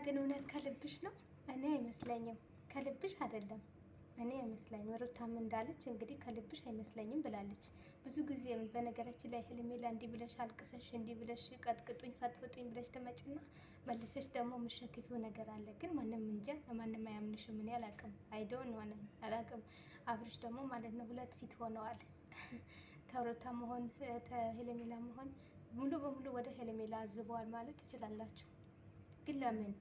ግን እውነት ከልብሽ ነው? እኔ አይመስለኝም። ከልብሽ አይደለም። እኔ አይመስለኝም። ሩታም እንዳለች እንግዲህ ከልብሽ አይመስለኝም ብላለች። ብዙ ጊዜ በነገራችን ላይ ሄርሜላ እንዲህ ብለሽ አልቅሰሽ እንዲህ ብለሽ ቀጥቅጡኝ ፈትፍጡኝ ብለሽ ትመጭና መልሰሽ ደግሞ የምትሸክፊው ነገር አለ። ግን ማንም እንጃ ማንም አያምንሽም። እኔ አላቅም አይዶን ሆነ አላቅም። አብርሽ ደግሞ ማለት ነው ሁለት ፊት ሆነዋል። ተሩታ መሆን ሄርሜላ መሆን ሙሉ በሙሉ ወደ ሄርሜላ አዝበዋል ማለት ትችላላችሁ። ግን ለምን?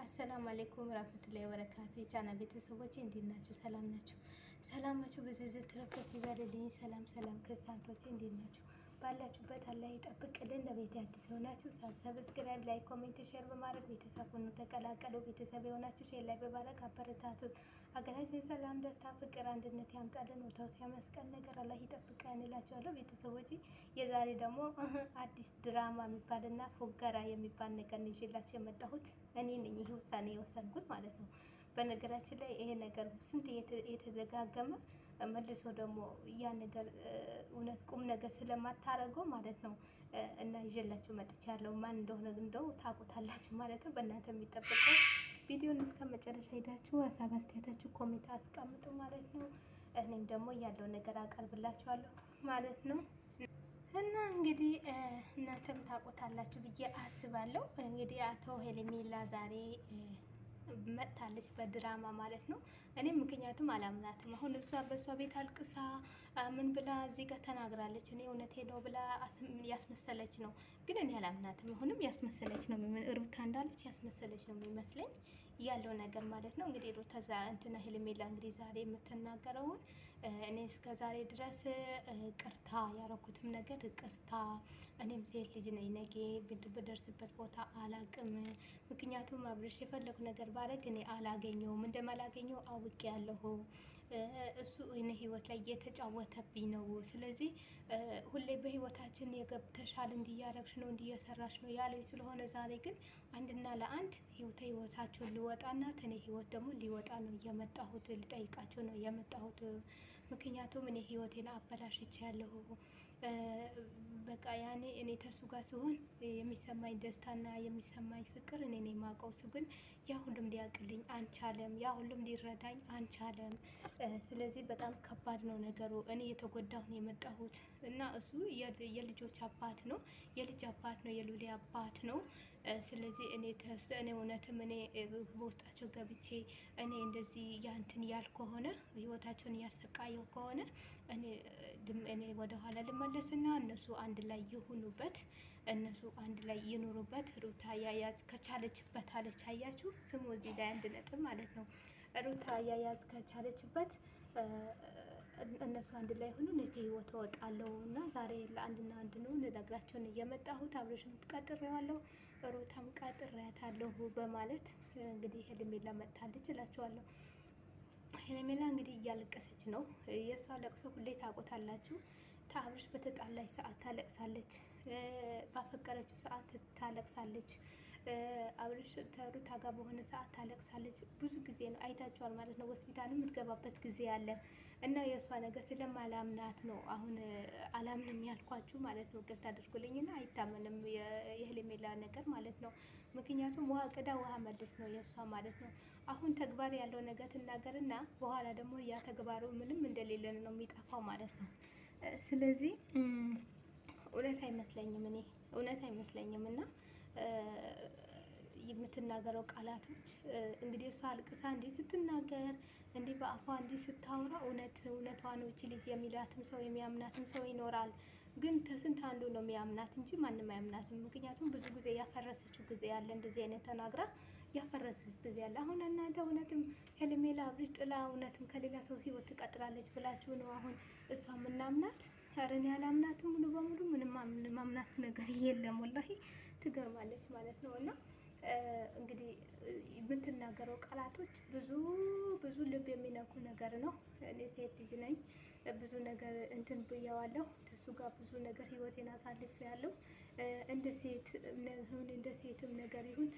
አሰላም አሌይኩም ረህመቱላሂ ወበረካቱ የቻና ቤተሰቦች እንዴት ናችሁ? ሰላም ናችሁ? ሰላማችሁ በዝዝት ትረፍረፍ ይበልልኝ። ሰላም ሰላም ክርስቲያኖች እንዴት ናችሁ? ባላችሁበት አላህ ይጠብቅልን። ለቤት አዲስ የሆናችሁ ሰብስክራይብ፣ ላይክ፣ ኮሜንት፣ ሼር በማድረግ ቤተሰብ ሁኑ ተቀላቀሉ። ቤተሰብ የሆናችሁ ሼር ላይ በማድረግ አበረታቱ። ሀገራችን ሰላም፣ ደስታ፣ ፍቅር፣ አንድነት ያምጣልን። ወታው ሲያመስቀን ነገር አላህ ይጠብቀን እላችኋለሁ ቤተሰቦች። የዛሬ ደግሞ አዲስ ድራማ የሚባልና ፉገራ የሚባል ነገር ነው ይዤላችሁ የመጣሁት። እኔ ነኝ ይህ ውሳኔ የወሰንኩት ማለት ነው። በነገራችን ላይ ይሄ ነገር ስንት የተደጋገመ መልሶ ደግሞ ያ ነገር እውነት ቁም ነገር ስለማታረገው ማለት ነው እና ይዤላችሁ መጥቻለሁ። ማን እንደሆነ እንደው ታውቁታላችሁ ማለት ነው። በእናንተ የሚጠበቀው ቪዲዮን እስከ መጨረሻ ሄዳችሁ ሀሳብ አስተያየታችሁ ኮሜንት አስቀምጡ ማለት ነው። እኔም ደግሞ ያለው ነገር አቀርብላችኋለሁ ማለት ነው። እና እንግዲህ እናንተም ታውቁታላችሁ ብዬ አስባለሁ። እንግዲህ አቶ ሄርሜላ ዛሬ መጥታለች በድራማ ማለት ነው። እኔ ምክንያቱም አላምናትም። አሁን እሷ በእሷ ቤት አልቅሳ ምን ብላ እዚህ ጋር ተናግራለች። እኔ እውነቴ ነው ብላ ያስመሰለች ነው፣ ግን እኔ አላምናትም። አሁንም ያስመሰለች ነው፣ ሩታ እንዳለች ያስመሰለች ነው የሚመስለኝ ያለው ነገር ማለት ነው። እንግዲህ ሩታ እንትና ሄርሜላ እንግዲህ ዛሬ የምትናገረውን እኔ እስከ ዛሬ ድረስ ቅርታ ያረኩትም ነገር ቅርታ፣ እኔም ሴት ልጅ ነኝ፣ ነገ ብደርስበት ቦታ አላቅም። ምክንያቱም አብርሽ የፈለጉ ነገር ባረግ እኔ አላገኘውም፣ እንደማላገኘው አውቄ ያለሁ። እሱ እኔ ህይወት ላይ እየተጫወተብኝ ነው። ስለዚህ ሁሌ በህይወታችን የገብተሻል፣ እንዲያረግሽ ነው፣ እንዲየሰራሽ ነው ያለኝ ስለሆነ ዛሬ ግን አንድና ለአንድ ህይወታችሁን ልወጣና ተኔ ህይወት ደግሞ ሊወጣ ነው የመጣሁት። ልጠይቃቸው ነው የመጣሁት። ምክንያቱም እኔ ህይወቴን አበላሽቼ ያለሁ። በቃ ያኔ እኔ ተሱ ጋር ሲሆን የሚሰማኝ ደስታና የሚሰማኝ ፍቅር እኔ ነኝ የማውቀው። እሱ ግን ያ ሁሉም ሊያውቅልኝ አንቻለም፣ ያ ሁሉም ሊረዳኝ አንቻለም። ስለዚህ በጣም ከባድ ነው ነገሩ። እኔ የተጎዳሁ ነው የመጣሁት እና እሱ የልጆች አባት ነው፣ የልጅ አባት ነው፣ የሉሌ አባት ነው። ስለዚህ እኔ እውነትም እኔ በውስጣቸው ገብቼ እኔ እንደዚህ ያንትን ያል ከሆነ ህይወታቸውን እያሰቃየው ከሆነ እኔ ወደኋላ ልመለስና እነሱ አንድ ላይ ይሁኑበት፣ እነሱ አንድ ላይ ይኑሩበት። ሩታ አያያዝ ከቻለችበት አለች። አያችሁ ስሙ እዚህ ላይ አንድ ነጥብ ማለት ነው። ሩታ አያያዝ ከቻለችበት እነሱ አንድ ላይ ሆኑ። እኔ ከህይወት እወጣለሁ እና ዛሬ ለአንድና አንድ ነው ልነግራቸውን እየመጣሁት። አብረሽም ቀጥሬዋለሁ፣ ሩታም ቀጥሬያታለሁ በማለት እንግዲህ ሄርሜላ መጥታለች እላችኋለሁ። ሄርሜላ እንግዲህ እያለቀሰች ነው። የእሷ ለቅሶ ሁሌ ታውቁታላችሁ። ከአብርሽ በተጣላች ሰዓት ታለቅሳለች፣ ባፈቀረችው ሰዓት ታለቅሳለች፣ አብርሽ ከሩታ ጋር በሆነ ሰዓት ታለቅሳለች። ብዙ ጊዜ ነው አይታችኋል ማለት ነው። ሆስፒታልም የምትገባበት ጊዜ አለ እና የእሷ ነገር ስለማላምናት ነው አሁን አላምንም ያልኳችሁ ማለት ነው። ቅርታ አድርጉልኝና አይታመንም የሄርሜላ ነገር ማለት ነው። ምክንያቱም ውሃ ቅዳ ውሃ መልስ ነው የእሷ ማለት ነው። አሁን ተግባር ያለው ነገር ትናገርና በኋላ ደግሞ ያ ተግባሩ ምንም እንደሌለን ነው የሚጠፋው ማለት ነው። ስለዚህ እውነት አይመስለኝም፣ እኔ እውነት አይመስለኝም። እና የምትናገረው ቃላቶች እንግዲህ እሷ አልቅሳ እንዲህ ስትናገር እንዲህ በአፏ እንዲህ ስታወራ እውነቷ ነው እቺ ልጅ የሚላትም ሰው የሚያምናትም ሰው ይኖራል። ግን ከስንት አንዱ ነው የሚያምናት እንጂ ማንም አያምናትም። ምክንያቱም ብዙ ጊዜ ያፈረሰችው ጊዜ ያለ እንደዚህ አይነት ተናግራ ያፈረሰች ጊዜ ያለ። አሁን እናንተ እውነትም ሄርሜላ አብርሽ ጥላ እውነትም ከሌላ ሰው ህይወት ትቀጥላለች ብላችሁ ነው አሁን እሷ የምናምናት? ኧረ እኔ አላምናትም ሙሉ በሙሉ ምንም ማምናት ነገር የለም። ወላሂ ትገርማለች ማለት ነው። እና እንግዲህ የምትናገረው ቃላቶች ብዙ ልብ የሚነኩ ነገር ነው። እኔ ሴት ልጅ ነኝ፣ ብዙ ነገር እንትን ብየዋለሁ። ከሱ ጋር ብዙ ነገር ህይወቴን አሳልፍ ያለው እንደ ሴትም ነገር ይሁን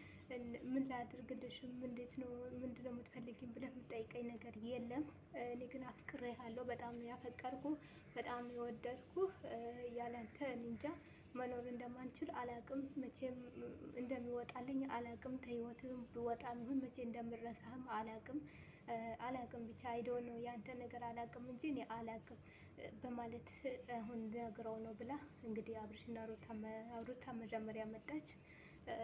ምን ላድርግልሽም፣ እንዴት ነው ምንድን ነው የምትፈልጊም ብለህ የምጠይቀኝ ነገር የለም። እኔ ግን አፍቅሬሃለሁ፣ በጣም ያፈቀርኩ፣ በጣም የወደድኩ ያላንተ እንጃ መኖር እንደማንችል አላቅም። መቼም እንደሚወጣልኝ አላቅም። ከህይወትም ብወጣም ይሁን መቼ እንደምረሳህም አላቅም። አላቅም ብቻ አይዶን ነው ያንተ ነገር አላቅም እንጂ እኔ አላቅም በማለት አሁን ነግረው ነው ብላ እንግዲህ አብርሽና ሩታ መጀመሪያ መጣች።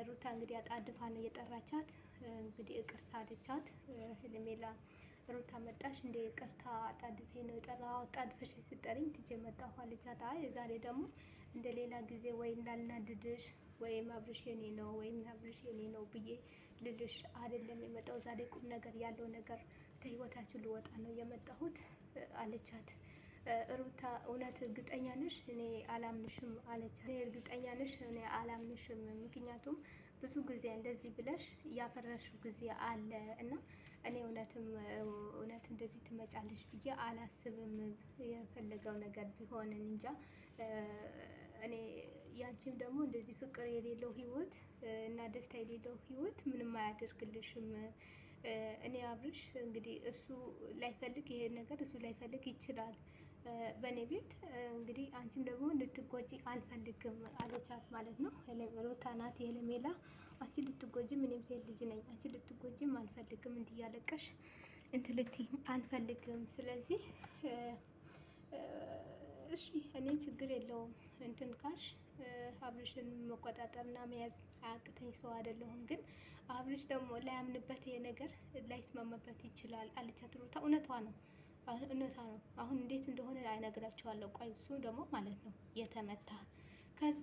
ሩታ እንግዲህ አጣድፋ ነው የጠራቻት። እንግዲህ ይቅርታ አለቻት ሄርሜላ። ሩታ መጣሽ እንደ ይቅርታ አጣድፌ ነው የጠራው፣ አጣድፈሽ ስጠሪኝ ትቼ መጣሁ አለቻት። አይ ዛሬ ደግሞ እንደ ሌላ ጊዜ ወይ እንዳልናድድሽ ወይም አብርሽ የኔ ነው ወይም አብርሽ የኔ ነው ብዬ ልልሽ አይደለም የመጣው። ዛሬ ቁም ነገር ያለው ነገር ከህይወታችሁ ልወጣ ነው የመጣሁት አለቻት። ሩታ እውነት እርግጠኛ ነሽ? እኔ አላምንሽም አለቻት። እኔ እርግጠኛ ነሽ? እኔ አላምንሽም። ምክንያቱም ብዙ ጊዜ እንደዚህ ብለሽ ያፈረሽው ጊዜ አለ እና እኔ እውነት እንደዚህ ትመጫለሽ ብዬ አላስብም። የፈለገው ነገር ቢሆን እንጃ። እኔ ያንቺም ደግሞ እንደዚህ ፍቅር የሌለው ህይወት እና ደስታ የሌለው ህይወት ምንም አያደርግልሽም። እኔ አብርሽ እንግዲህ እሱ ላይፈልግ ይሄን ነገር እሱ ላይፈልግ ይችላል በእኔ ቤት እንግዲህ አንቺም ደግሞ እንድትጎጂ አልፈልግም አለቻት ማለት ነው። ሩታ ናት ሄርሜላ። አንቺ ልትጎጂ ምንም ሴት ልጅ ነኝ፣ አንቺ ልትጎጂም አልፈልግም፣ እንዲያለቀሽ እንትልቲም አልፈልግም። ስለዚህ እሺ እኔ ችግር የለውም እንትን ካልሽ አብርሽን መቆጣጠርና መያዝ አያቅተኝ ሰው አይደለሁም። ግን አብርሽ ደግሞ ላያምንበት ይሄ ነገር ላይስማማበት ይችላል አለቻት ሩታ። እውነቷ ነው፣ እውነቷ ነው። አሁን እንዴት እንደሆነ አይነግራቸዋለሁ። ቆይ እሱ ደግሞ ማለት ነው የተመታ። ከዛ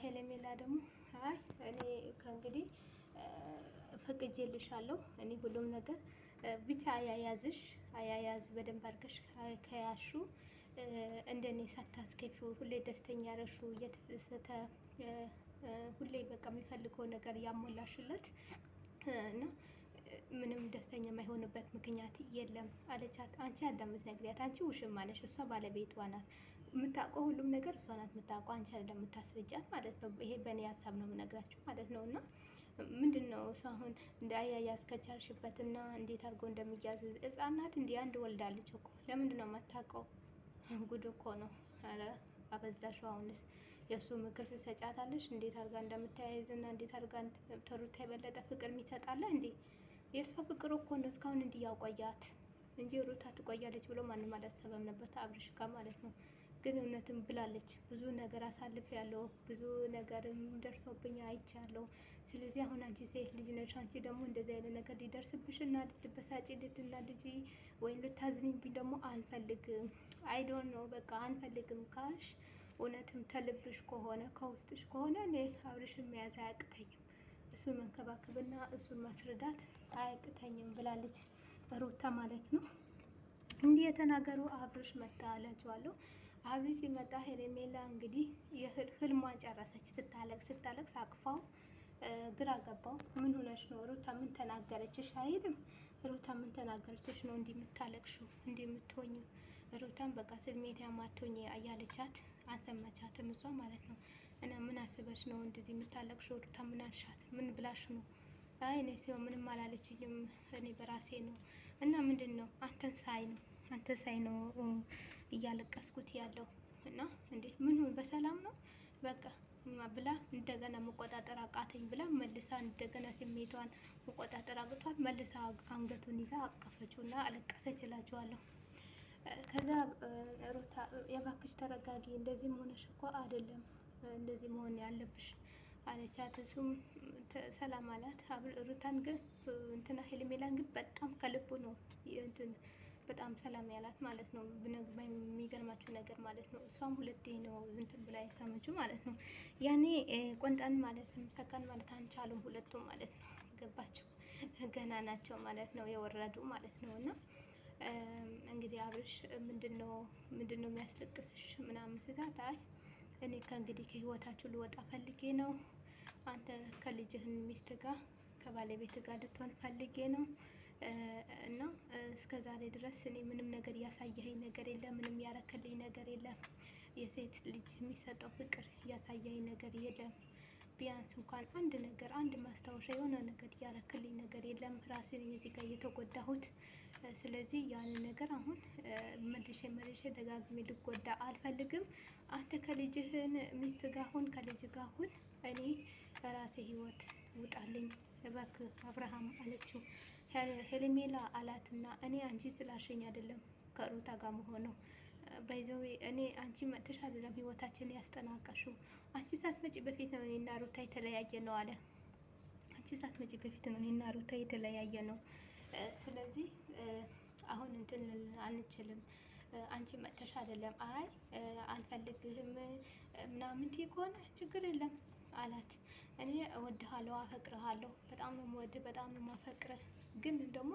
ሄርሜላ ደግሞ አይ እኔ ከእንግዲህ ፈቅጄልሻለሁ። እኔ ሁሉም ነገር ብቻ አያያዝ በደንብ አድርገሽ ከያሹ እንደኔ ሳታስከፊው ሁሌ ደስተኛ ረሹ እየተደሰተ ሁሌ በቃ የሚፈልገው ነገር ያሞላሽለት እና ምንም ደስተኛ የማይሆንበት ምክንያት የለም አለቻት። አንቺ እንደምትነግሪያት አንቺ ውሽማ ነሽ፣ እሷ ባለቤቷ ናት። የምታውቀው ሁሉም ነገር እሷ ናት የምታውቀው፣ አንቺ አይደለም የምታስረጃት ማለት ነው። ይሄ በእኔ ሀሳብ ነው የምነግራችሁ ማለት ነው። እና ምንድን ነው እሱ አሁን እንደ አያያዝ ከቻልሽበት እና እንዴት አድርጎ እንደሚያዝ ህፃን ናት እንዲህ አንድ ወልዳለች እኮ ለምንድን ነው የማታውቀው? ጉድ እኮ ነው። ኧረ አበዛሽው። አሁንስ የእሱ ምክር ትሰጫታለሽ? እንዴት አድርጋ እንደምታያይዝ እና እንዴት አድርጋ ተሩታ የበለጠ ፍቅር የሚሰጣለ እንዴ? የእሷ ፍቅር እኮ ነው እስካሁን እንዲህ ያቆያት እንጂ ሩታ ትቆያለች ብሎ ማንም አላሰበም ነበር አብርሽ ጋር ማለት ነው። ግን እውነትም ብላለች፣ ብዙ ነገር አሳልፍ ያለው ብዙ ነገርም ደርሶብኝ አይቻለሁ። ስለዚህ አሁን አንቺ ሴት ልጅ ነሽ። አንቺ ደግሞ እንደዚህ አይነት ነገር ሊደርስብሽ እና ልትበሳጭ ልትናድጂ ወይም ልታዝኝብኝ ደግሞ አልፈልግም። አይዶን ነው በቃ አንፈልግም ካልሽ እውነትም ተልብሽ ከሆነ ከውስጥሽ ከሆነ እኔ አብርሽን መያዝ አያቅተኝም፣ እሱን መንከባከብና እሱን ማስረዳት አያቅተኝም ብላለች ሩታ ማለት ነው። እንዲህ የተናገሩ አብርሽ መጣ እላቸዋለሁ። አብርሽ ሲመጣ ሄርሜላ እንግዲህ ህልሟን ጨረሰች። ስታለቅስ አቅፋው ግራ ገባው። ምን ሆነሽ ነው ሩታ? ምን ተናገረችሽ አይልም። ሩታ ምን ተናገረችሽ ነው እንዲህ የምታለቅሽው እንዲህ የምትሆኙ? ሩታን በቃ ስሜት ያማቶኝ እያለቻት አልሰማቻትም እሷ ማለት ነው። እና ምን አስበሽ ነው እንደዚህ የምታለቅሽው ሩታ? ምን አልሻት? ምን ብላሽ ነው? አይ እኔ ሲሆን ምንም አላለችኝም እኔ በራሴ ነው። እና ምንድን ነው አንተ ሳይ ነው እያለቀስኩት ያለው እና እንዴ ምን በሰላም ነው በቃ ብላ እንደገና መቆጣጠር አቃተኝ ብላ መልሳ እንደገና ስሜቷን መቆጣጠር አቅቷት መልሳ አንገቱን ይዛ አቀፈችው እና አለቀሰች እላቸዋለሁ። ከዛ ሩታ የባክሽ ተረጋጊ፣ እንደዚህ መሆንሽ እኮ አይደለም እንደዚህ መሆን ያለብሽ አለቻት። እሱም ሰላም አላት። ሩታን ግን እንትና ሄርሜላን ግን በጣም ከልቡ ነው እንትን በጣም ሰላም ያላት ማለት ነው። የሚገርማችሁ ነገር ማለት ነው እሷም ሁለቴ ነው እንትን ብላ የሳመችው ማለት ነው። ያኔ ቆንጣን ማለት ሰካን ማለት አንቻሉም ሁለቱም ማለት ነው። ገባችሁ? ገና ናቸው ማለት ነው የወረዱ ማለት ነው። እና እንግዲህ አብርሽ ምንድነው የሚያስለቅስሽ ምናምን ስታት፣ አይ እኔ ከእንግዲህ ከህይወታችሁ ልወጣ ፈልጌ ነው። አንተ ከልጅህን ሚስት ጋር ከባለቤት ጋር ልትሆን ፈልጌ ነው እና እስከ ዛሬ ድረስ እኔ ምንም ነገር ያሳየኸኝ ነገር የለም፣ ምንም ያረከልኝ ነገር የለም። የሴት ልጅ የሚሰጠው ፍቅር ያሳየኸኝ ነገር የለም። ቢያንስ እንኳን አንድ ነገር አንድ ማስታወሻ የሆነ ነገር እያረክልኝ ነገር የለም። ራሴን እዚህ ጋር እየተጎዳሁት። ስለዚህ ያንን ነገር አሁን መልሼ ደጋግሜ ልጎዳ አልፈልግም። አንተ ከልጅህን ሚስት ጋር ሁን፣ ከልጅ ጋር ሁን፣ እኔ በራሴ ህይወት ውጣልኝ እባክህ አብርሃም አለችው። ሄርሜላ አላትና እኔ አንቺ ስላልሽኝ አይደለም ከሩታ ጋር መሆነው ባይዘዌ እኔ አንቺ መጥተሽ አይደለም ህይወታችን ያስጠናቀሽው። አንቺ ሳትመጪ በፊት ነው እኔና ሩታ የተለያየ ነው አለ። አንቺ ሳትመጪ በፊት ነው እኔና ሩታ የተለያየ ነው። ስለዚህ አሁን እንትን አንችልም። አንቺ መጥተሽ አይደለም አይ አልፈልግህም ምናምን ትይ ከሆነ ችግር የለም አላት። እኔ እወድሃለሁ፣ አፈቅርሃለሁ፣ በጣም ነው የምወድህ፣ በጣም ነው የማፈቅርህ። ግን ደግሞ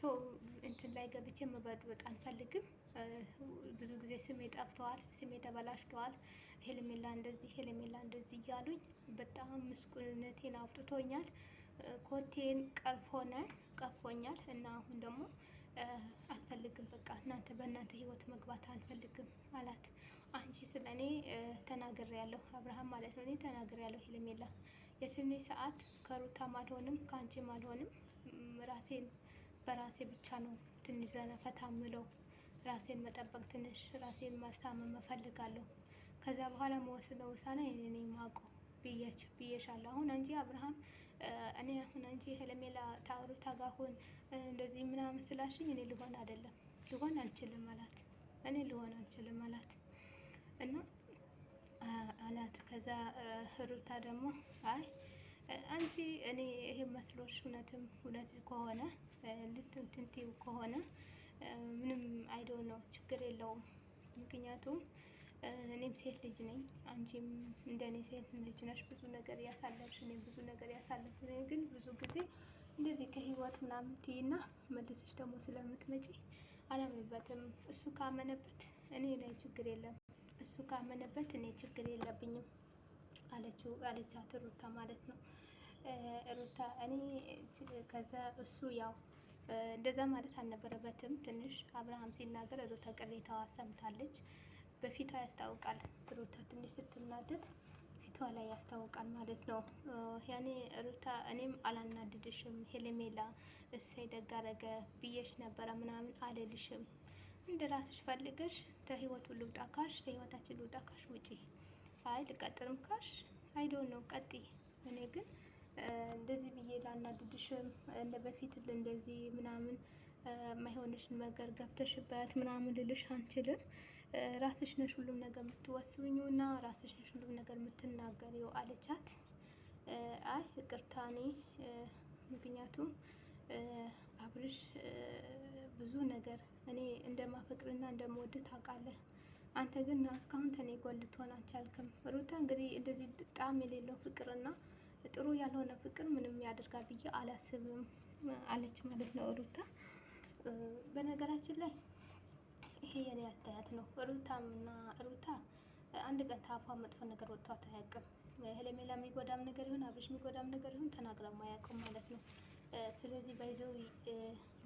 ሰው እንትን ላይ ገብቼ መበጥበጥ አልፈልግም። ብዙ ጊዜ ስሜ ጠፍተዋል፣ ስሜ ተበላሽተዋል። ሄርሜላ እንደዚህ፣ ሄርሜላ እንደዚህ እያሉኝ በጣም ምስጉንነቴን አውጥቶኛል። ኮቴን ቀርፎኛል እና አሁን ደግሞ አልፈልግም፣ በቃ እናንተ በእናንተ ህይወት መግባት አልፈልግም አላት። አንቺ ስለ እኔ ተናግሬያለሁ አብርሃም ማለት ነው። እኔ ተናግሬያለሁ ሄርሜላ፣ የትንሽ ሰዓት ከሩታም አልሆንም ከአንቺም አልሆንም። ራሴን በራሴ ብቻ ነው ትንሽ ዘና ፈታ ምለው። ራሴን መጠበቅ ትንሽ ራሴን ማስታመም እፈልጋለሁ። ከዛ በኋላ መወስነው ውሳኔ እኔ ነኝ የማውቀው ብዬሻለሁ። አሁን አንቺ አብርሃም እኔ አሁን አንቺ ሄርሜላ ሩታ ጋር ሁን እንደዚህ ምናምን ስላልሽኝ እኔ ልሆን አይደለም ልሆን አልችልም አላት። እኔ ልሆን አልችልም አላት እና አላት። ከዛ ሩታ ደግሞ አይ አንቺ እኔ ይሄ መስሎሽ እውነት ከሆነ ልትንትንቲው ከሆነ ምንም አይዶን ነው ችግር የለውም። ምክንያቱም እኔም ሴት ልጅ ነኝ፣ አንቺም እንደኔ ሴት ልጅ ነሽ። ብዙ ነገር ያሳለፍሽ፣ እኔም ብዙ ነገር ያሳለፍሽ ነኝ። ግን ብዙ ጊዜ እንደዚህ ከህይወት ምናምን ትይና መልሰሽ ደግሞ ስለምትመጪ አላምንበትም። እሱ ካመነበት እኔ ላይ ችግር የለም፣ እሱ ካመነበት እኔ ችግር የለብኝም አለቻት ሩታ ማለት ነው። ሩታ እኔ ከዛ እሱ ያው እንደዛ ማለት አልነበረበትም። ትንሽ አብርሃም ሲናገር ሩታ ቅሬታዋ ሰምታለች። በፊቷ ያስታውቃል። ሩታ ትንሽ ስትናደድ ፊቷ ላይ ያስታውቃል ማለት ነው። ያኔ ሩታ እኔም አላናድድሽም ሄርሜላ፣ እሰይ ደግ አደረገ ብዬሽ ነበረ ምናምን አልልሽም። እንደ ራስሽ ፈልገሽ ተህይወቱ ልውጣ ካልሽ ተህይወታችን ልውጣ ካልሽ ውጪ። አይ ልቀጥልም ካልሽ አይዶን ነው ቀጥይ። እኔ ግን እንደዚህ ብዬ ላናድድሽም እንደ በፊት እንደዚህ ምናምን ማይሆንሽን ነገር ገብተሽበት ምናምን ልልሽ አንችልም። ራስሽ ነሽ ሁሉም ነገር የምትወስኙ እና ራስሽ ነሽ ሁሉም ነገር የምትናገሪው አለቻት። አይ ይቅርታ እኔ ምክንያቱም አብርሽ ብዙ ነገር እኔ እንደማፈቅርና እንደምወድ ታውቃለህ። አንተ ግን እስካሁን ከኔ ጎን ልትሆን አልቻልክም። ሩታ እንግዲህ እንደዚህ ጣዕም የሌለው ፍቅርና ጥሩ ያልሆነ ፍቅር ምንም ያደርጋል ብዬ አላስብም አለች ማለት ነው ሩታ። በነገራችን ላይ ይሄ የኔ አስተያየት ነው። ሩታ አንድ ቀን ታፏ መጥፎ ነገር ወጥቷት አያውቅም። ሄርሜላ የሚጎዳም ነገር ይሁን አብርሽ የሚጎዳም ነገር ይሁን ተናግረው አያውቅም ማለት ነው። ስለዚህ ባይዘው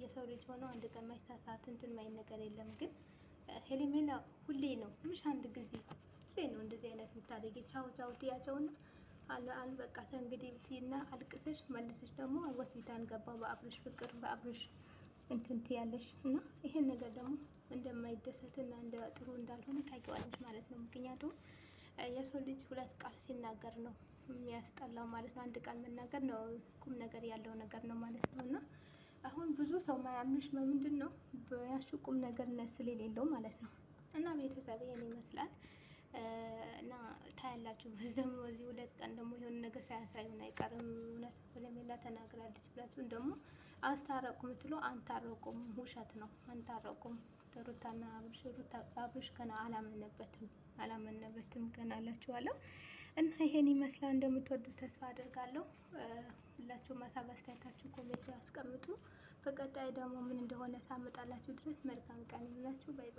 የሰው ልጅ ሆኖ አንድ ቀን ማይሳሳት እንትን ማይ ነገር የለም። ግን ሄርሜላ ሁሌ ነው ምሽ አንድ ጊዜ ሁሌ ነው እንደዚህ አይነት የምታደርጊ። ቻው ቻው ትያቸውና አልበቃት እንግዲህ ብትይና አልቅሰሽ መልሰሽ ደግሞ ሆስፒታል ገባ በአብርሽ ፍቅር በአብርሽ እንትን ትያለሽ እና ይሄን ነገር ደግሞ እንደማይደሰትና እንደ ጥሩ እንዳልሆነ ታውቂዋለሽ ማለት ነው። ምክንያቱም የሰው ልጅ ሁለት ቃል ሲናገር ነው የሚያስጠላው ማለት ነው። አንድ ቃል መናገር ነው ቁም ነገር ያለው ነገር ነው ማለት ነው። እና አሁን ብዙ ሰው ማያምንሽ በምንድን ነው በያሹ ቁም ነገር ስለሌለው ማለት ነው። እና ቤተሰብ ይሄን ይመስላል እና ታያላችሁ። በዚህ ሁለት ቀን ደግሞ የሆነ ነገር ሳያሳዩን አይቀርም። እውነት ሄርሜላ ተናግራለች ብላችሁ ደግሞ አስታረቁ ምትሉ አንታረቁም፣ ውሸት ነው። አንታረቁም ሩታና አብርሽ ገና አላመነበትም ገና አላችኋለሁ። እና ይሄን ይመስላል። እንደምትወዱት ተስፋ አድርጋለሁ። ሁላችሁም ሀሳብ አስተያየታችሁ ኮሜንት ያስቀምጡ። በቀጣይ ደግሞ ምን እንደሆነ ሳመጣላችሁ ድረስ መልካም ቀን ይሁንላችሁ። ባይ ባይ።